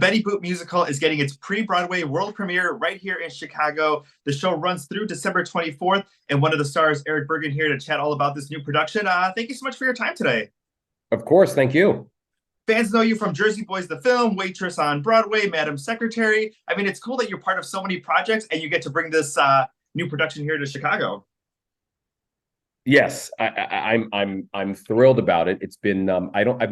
Betty Boop musical is getting its pre-Broadway world premiere right here in Chicago. The show runs through December 24th, and one of the stars, Erich Bergen, here to chat all about this new production. Thank you so much for your time today. Of course, thank you. Fans know you from Jersey Boys, the film, Waitress on Broadway, Madam Secretary. I mean, it's cool that you're part of so many projects and you get to bring this new production here to Chicago. Yes, I'm thrilled about it. It's been I've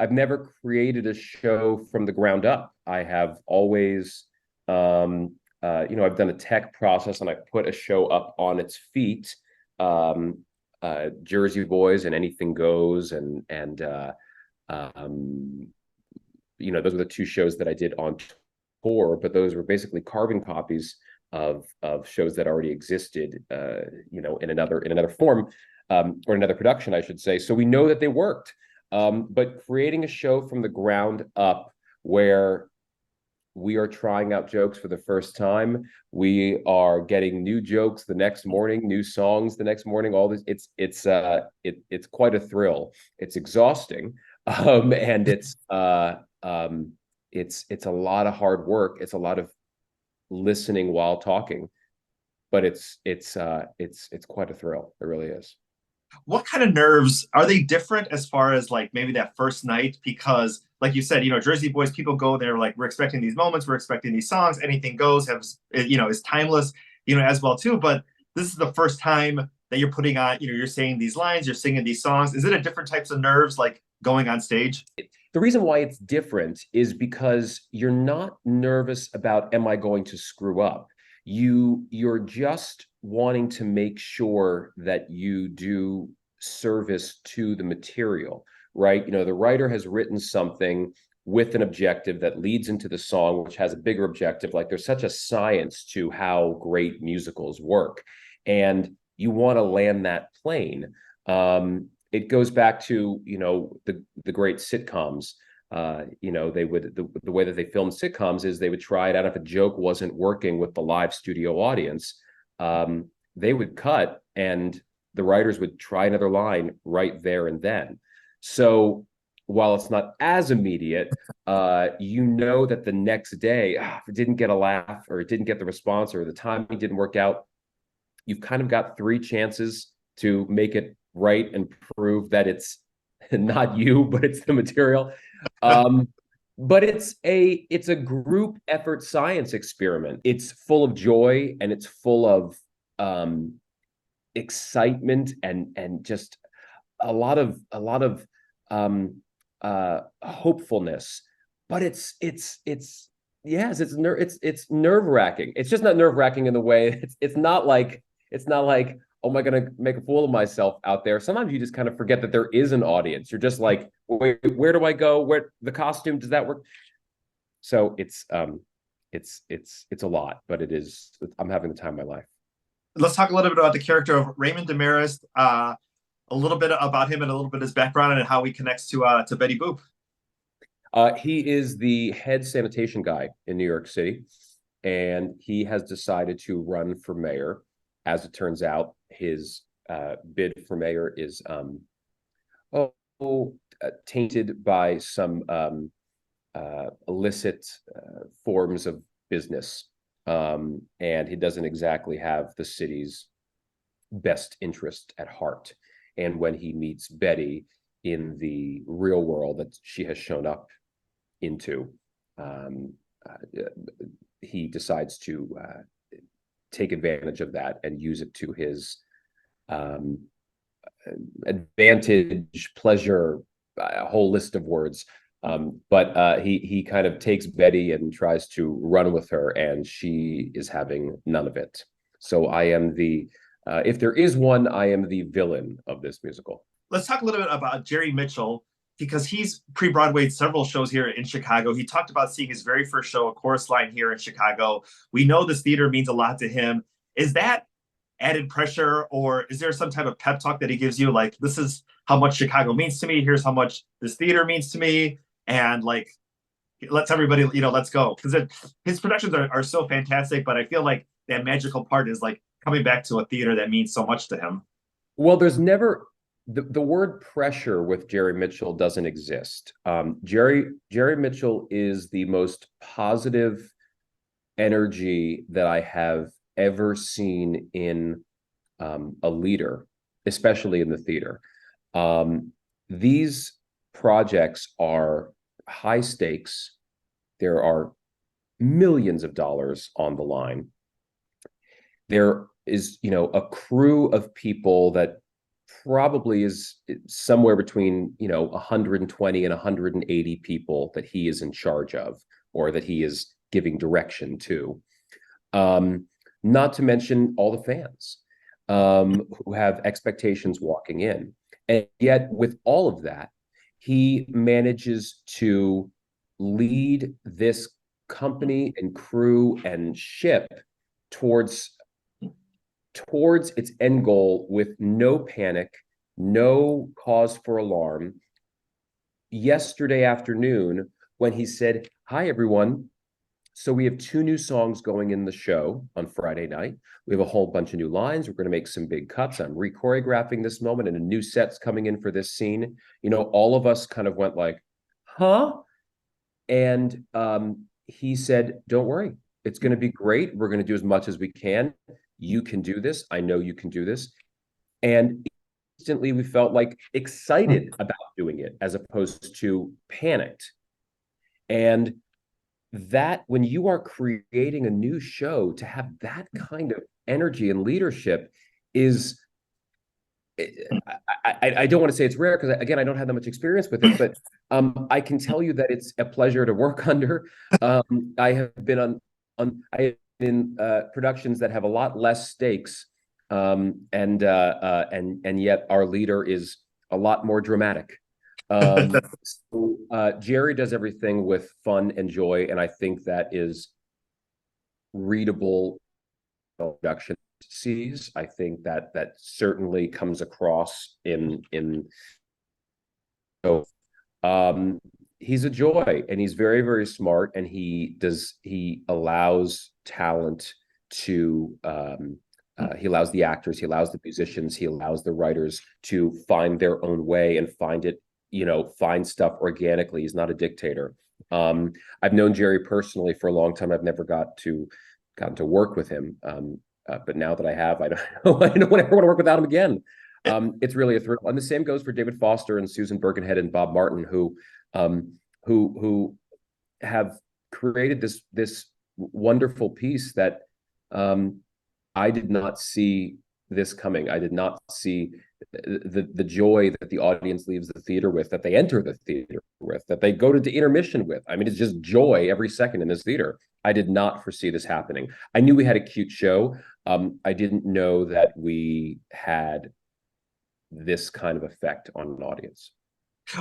never created a show from the ground up. I have always I've done a tech process and I put a show up on its feet. Jersey Boys and Anything Goes and those were the two shows that I did on tour, but those were basically carbon copies of shows that already existed, in another form, or another production, I should say. So we know that they worked. But creating a show from the ground up where we are trying out jokes for the first time, we are getting new jokes the next morning, new songs the next morning, all this, it's quite a thrill. It's exhausting. And it's a lot of hard work. It's a lot of listening while talking, but it's quite a thrill. It really is. What kind of nerves are they different as far as like maybe that first night? Because like you said, Jersey Boys, people go there like, we're expecting these moments, we're expecting these songs, Anything Goes is timeless, as well too. But this is the first time that you're putting on, you're saying these lines, you're singing these songs. Is it a different types of nerves like going on stage? The reason why it's different is because you're not nervous about, am I going to screw up? You're just wanting to make sure that you do service to the material, right? The writer has written something with an objective that leads into the song, which has a bigger objective. Like there's such a science to how great musicals work, and you want to land that plane. It goes back to the great sitcoms. They would the way that they filmed sitcoms is they would try it out. If a joke wasn't working with the live studio audience, they would cut and the writers would try another line right there and then. So while it's not as immediate, that the next day, if it didn't get a laugh or it didn't get the response or the timing didn't work out, you've kind of got 3 chances to make it right and prove that it's not you, but it's the material. But it's a group effort science experiment. It's full of joy and it's full of excitement and just a lot of hopefulness. But it's nerve-wracking. It's just not nerve-wracking in the way it's not like, oh, am I going to make a fool of myself out there? Sometimes you just kind of forget that there is an audience. You're just like, wait, where do I go? Where the costume, does that work? So it's a lot, but I'm having the time of my life. Let's talk a little bit about the character of Raymond Damaris, a little bit about him and a little bit his background and how he connects to Betty Boop. He is the head sanitation guy in New York City, and he has decided to run for mayor. As it turns out, his bid for mayor is tainted by some illicit forms of business, and he doesn't exactly have the city's best interest at heart. And when he meets Betty in the real world that she has shown up into, he decides to take advantage of that and use it to his advantage, pleasure, a whole list of words. But he kind of takes Betty and tries to run with her, and she is having none of it. So I am if there is one, I am the villain of this musical. Let's talk a little bit about Jerry Mitchell, because he's pre-Broadwayed several shows here in Chicago. He talked about seeing his very first show, A Chorus Line, here in Chicago. We know this theater means a lot to him. Is that added pressure, or is there some type of pep talk that he gives you? Like, this is how much Chicago means to me. Here's how much this theater means to me. And like, let's everybody, let's go. Because his productions are so fantastic, but I feel like that magical part is like coming back to a theater that means so much to him. Well, there's never the word pressure with Jerry Mitchell doesn't exist. Jerry Mitchell is the most positive energy that I have ever seen in a leader, especially in the theater. These projects are high stakes. There are millions of dollars on the line. There is, a crew of people that probably is somewhere between, 120 and 180 people that he is in charge of, or that he is giving direction to. Not to mention all the fans who have expectations walking in. And yet, with all of that, he manages to lead this company and crew and ship towards its end goal with no panic, no cause for alarm. Yesterday afternoon, when he said, "Hi, everyone. So we have 2 new songs going in the show on Friday night. We have a whole bunch of new lines. We're going to make some big cuts. I'm re-choreographing this moment, and a new set's coming in for this scene." All of us kind of went like, huh? And he said, "Don't worry. It's going to be great. We're going to do as much as we can. You can do this. I know you can do this." And instantly we felt like excited about doing it as opposed to panicked. And that, when you are creating a new show, to have that kind of energy and leadership is, I don't want to say it's rare, because again, I don't have that much experience with it, but I can tell you that it's a pleasure to work under. I have been productions that have a lot less stakes, and yet our leader is a lot more dramatic. Jerry does everything with fun and joy, and I think that is readable production sees. I think that certainly comes across in so he's a joy, and he's very, very smart, and he allows talent to he allows the actors, he allows the musicians, he allows the writers to find their own way and find stuff organically. He's not a dictator. I've known Jerry personally for a long time. I've never gotten to work with him. But now that I have, I don't ever want to work without him again. It's really a thrill. And the same goes for David Foster and Susan Birkenhead and Bob Martin, who have created this wonderful piece that I did not see this coming. I did not see the joy that the audience leaves the theater with, that they enter the theater with, that they go to intermission with. I mean, it's just joy every second in this theater. I did not foresee this happening. I knew we had a cute show. I didn't know that we had this kind of effect on an audience.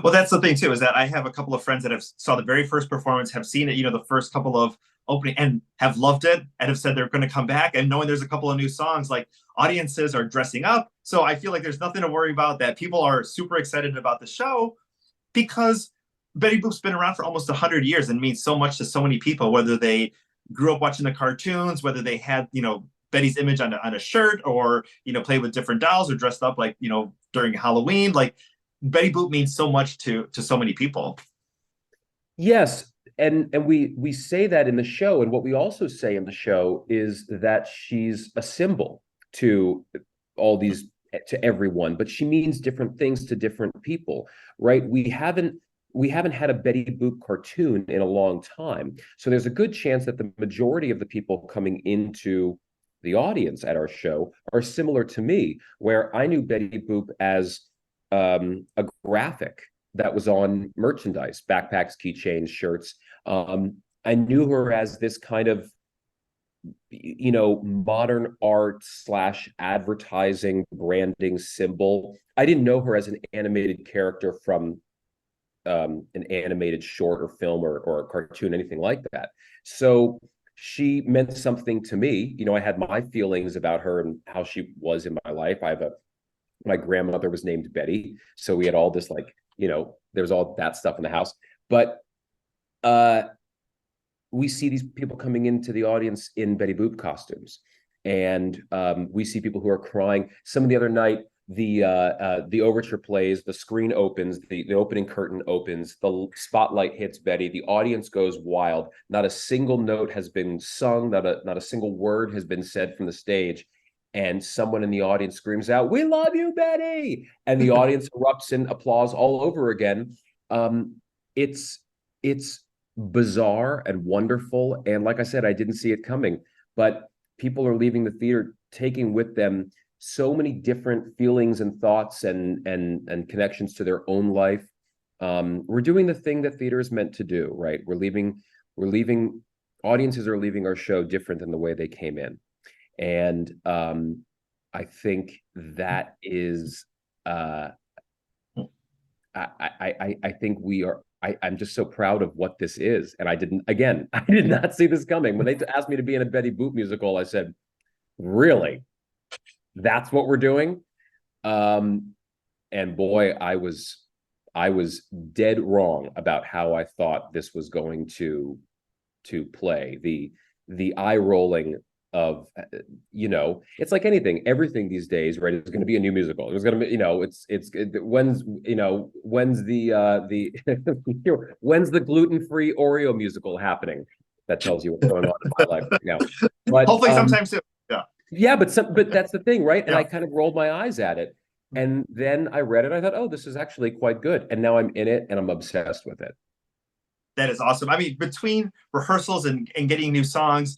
Well, that's the thing too, is that I have a couple of friends that have saw the very first performance, have seen it, the first couple of opening, and have loved it, and have said they're going to come back. And knowing there's a couple of new songs, like, audiences are dressing up. So I feel like there's nothing to worry about, that people are super excited about the show, because Betty Boop's been around for almost 100 years and means so much to so many people, whether they grew up watching the cartoons, whether they had, Betty's image on a shirt, or, played with different dolls, or dressed up like, during Halloween. Like, Betty Boop means so much to so many people. Yes, and we say that in the show, and what we also say in the show is that she's a symbol to to everyone, but she means different things to different people, right? We haven't had a Betty Boop cartoon in a long time, so there's a good chance that the majority of the people coming into the audience at our show are similar to me, where I knew Betty Boop as a graphic that was on merchandise, backpacks, keychains, shirts. I knew her as this kind of, modern art / advertising branding symbol. I didn't know her as an animated character from an animated short or film or a cartoon, anything like that. So she meant something to me. I had my feelings about her and how she was in my life. My grandmother was named Betty, so we had all this, there's all that stuff in the house. But we see these people coming into the audience in Betty Boop costumes, and we see people who are crying. Some of the other night, the overture plays, the screen opens, the opening curtain opens, the spotlight hits Betty, the audience goes wild. Not a single note has been sung, not a single word has been said from the stage. And someone in the audience screams out, "We love you, Betty!" And the audience erupts in applause all over again. It's bizarre and wonderful. And like I said, I didn't see it coming, but people are leaving the theater taking with them so many different feelings and thoughts and connections to their own life. We're doing the thing that theater is meant to do, right? We're leaving audiences are leaving our show different than the way they came in. And I think that is I think we are. I'm just so proud of what this is. And I did not see this coming. When they asked me to be in a Betty Boop musical, I said, really? That's what we're doing? And boy, I was dead wrong about how I thought this was going to play. The eye rolling of, it's like anything, everything these days, right? It's going to be a new musical. It's going to be, when's the gluten-free Oreo musical happening? That tells you what's going on in my life right now. But hopefully sometime soon. Yeah, but that's the thing, right? And Yeah. I kind of rolled my eyes at it. And then I read it. I thought, oh, this is actually quite good. And now I'm in it and I'm obsessed with it. That is awesome. I mean, between rehearsals and getting new songs,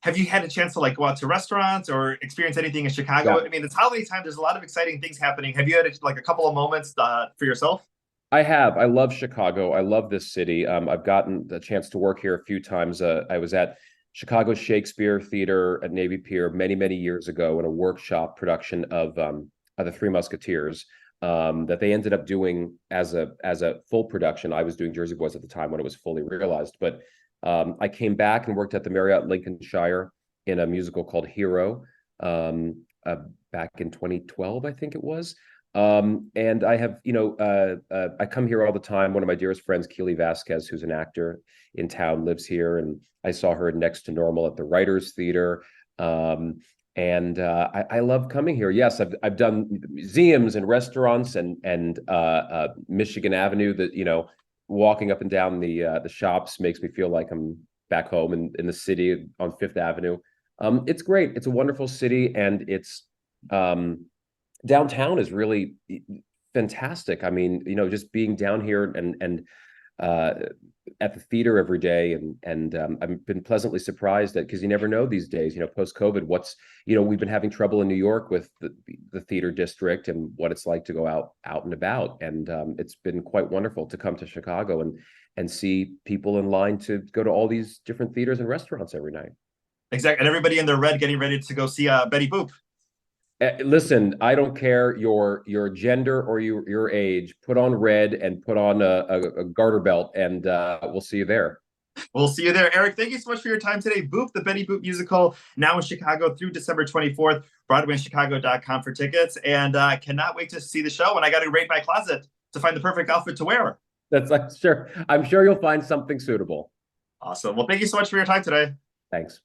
have you had a chance to go out to restaurants or experience anything in Chicago? Yeah. I mean, it's holiday time. There's a lot of exciting things happening. Have you had a couple of moments for yourself? I have. I love Chicago. I love this city. I've gotten the chance to work here a few times. I was at Chicago Shakespeare Theater at Navy Pier many, many years ago in a workshop production of The Three Musketeers that they ended up doing as a full production. I was doing Jersey Boys at the time when it was fully realized. But I came back and worked at the Marriott Lincolnshire in a musical called Hero back in 2012, I think it was. And I have, I come here all the time. One of my dearest friends, Keely Vasquez, who's an actor in town, lives here, and I saw her Next to Normal at the Writers Theater. And I love coming here. Yes, I've done museums and restaurants and Michigan Avenue. That walking up and down the shops makes me feel like I'm back home in the city on Fifth Avenue. It's great. It's a wonderful city, and it's downtown is really fantastic. I mean, just being down here and at the theater every day, and I've been pleasantly surprised because you never know these days. Post COVID, we've been having trouble in New York with the theater district and what it's like to go out and about, and it's been quite wonderful to come to Chicago and see people in line to go to all these different theaters and restaurants every night. Exactly, and everybody in their red getting ready to go see Betty Boop. Listen, I don't care your gender or your age. Put on red and put on a garter belt, and we'll see you there. We'll see you there. Erich, thank you so much for your time today. Boop, the Betty Boop musical, now in Chicago through December 24th. BroadwayInChicago.com for tickets. And I cannot wait to see the show. And I got to raid my closet to find the perfect outfit to wear. I'm sure you'll find something suitable. Awesome. Well, thank you so much for your time today. Thanks.